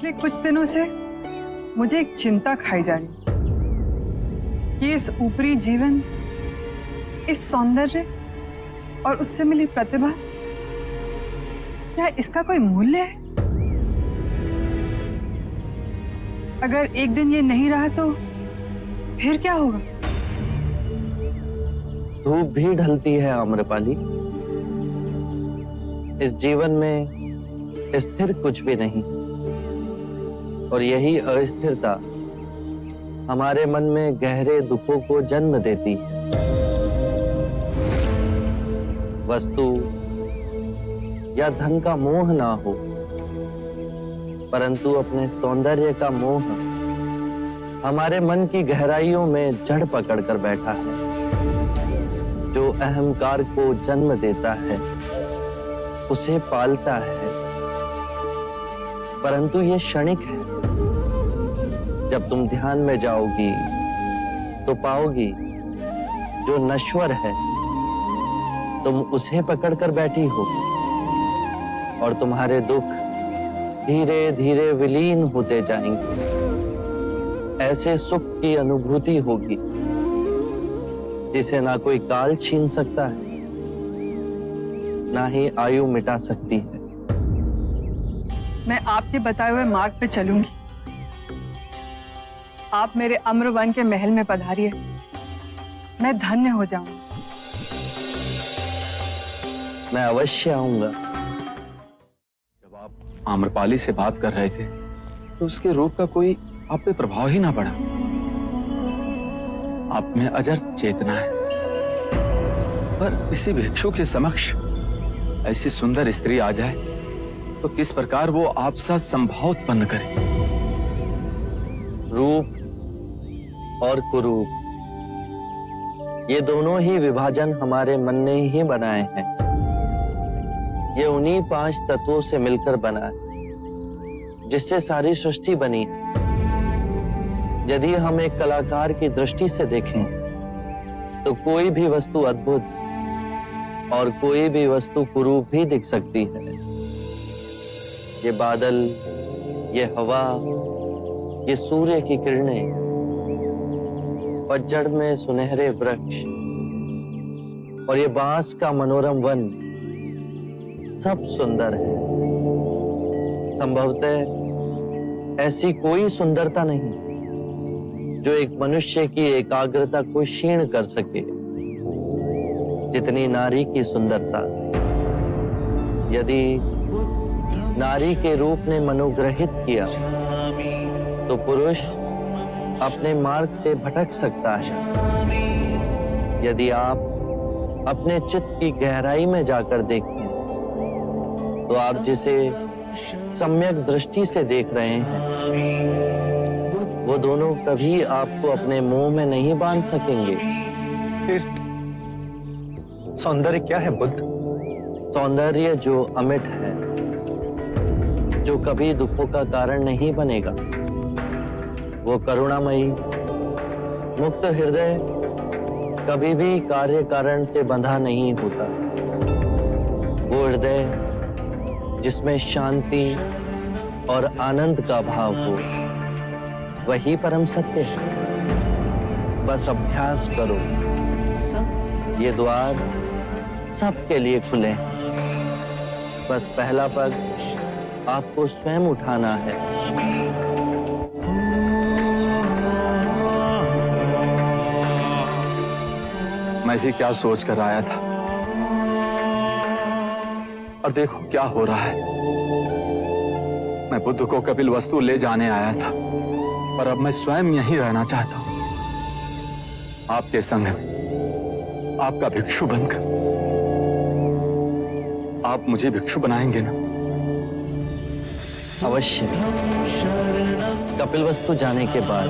पिछले कुछ दिनों से मुझे एक चिंता खाई जा रही कि इस ऊपरी जीवन, इस सौंदर्य और उससे मिली प्रतिभा, क्या इसका कोई मूल्य है? अगर एक दिन ये नहीं रहा तो फिर क्या होगा? धूप भी ढलती है आम्रपाली। इस जीवन में स्थिर कुछ भी नहीं, और यही अस्थिरता हमारे मन में गहरे दुखों को जन्म देती है। वस्तु या धन का मोह ना हो, परंतु अपने सौंदर्य का मोह हमारे मन की गहराइयों में जड़ पकड़कर बैठा है, जो अहंकार को जन्म देता है, उसे पालता है। परंतु ये क्षणिक है। जब तुम ध्यान में जाओगी तो पाओगी जो नश्वर है, तुम उसे पकड़कर बैठी हो और तुम्हारे दुख धीरे धीरे विलीन होते जाएंगे। ऐसे सुख की अनुभूति होगी जिसे ना कोई काल छीन सकता है, ना ही आयु मिटा सकती है। मैं आपके बताए हुए मार्ग पे चलूंगी। आप मेरे अम्रवन के महल में पधारिए, मैं धन्य हो जाऊंगी। मैं अवश्य आऊंगा। जब आप आम्रपाली से बात कर रहे थे तो उसके रूप का कोई आप पे प्रभाव ही ना पड़ा। आप में अजर चेतना है, पर किसी भिक्षु के समक्ष ऐसी सुंदर स्त्री आ जाए तो किस प्रकार वो आप साथ संभाव उत्पन्न करे। रूप और कुरूप, ये दोनों ही विभाजन हमारे मन ने ही बनाए हैं। ये उन्हीं 5 तत्वों से मिलकर बना है जिससे सारी सृष्टि बनी है। यदि हम एक कलाकार की दृष्टि से देखें तो कोई भी वस्तु अद्भुत और कोई भी वस्तु कुरूप भी दिख सकती है। ये बादल, ये हवा, ये सूर्य की किरणें, पतझड़ में सुनहरे वृक्ष और ये बांस का मनोरम वन, सब सुंदर है। संभवतः ऐसी कोई सुंदरता नहीं जो एक मनुष्य की एकाग्रता को क्षीण कर सके, जितनी नारी की सुंदरता। यदि नारी के रूप ने मनोग्रहित किया तो पुरुष अपने मार्ग से भटक सकता है। यदि आप अपने चित्त की गहराई में जाकर देखें तो आप जिसे सम्यक दृष्टि से देख रहे हैं वो दोनों कभी आपको अपने मोह में नहीं बांध सकेंगे। फिर सौंदर्य क्या है बुद्ध? सौंदर्य जो अमिट है, जो कभी दुखों का कारण नहीं बनेगा, वो करुणामयी, मुक्त हृदय, कभी भी कार्य कारण से बंधा नहीं होता। वो हृदय जिसमें शांति और आनंद का भाव हो, वही परम सत्य है। बस अभ्यास करो, ये द्वार सबके लिए खुले हैं। बस पहला पग आपको स्वयं उठाना है। मैं भी क्या सोच कर आया था, और देखो क्या हो रहा है। मैं बुद्ध को कपिल वस्तु ले जाने आया था, पर अब मैं स्वयं यहीं रहना चाहता हूं, आपके संग में, आपका भिक्षु बनकर। आप मुझे भिक्षु बनाएंगे ना? अवश्य। कपिल वस्तु जाने के बाद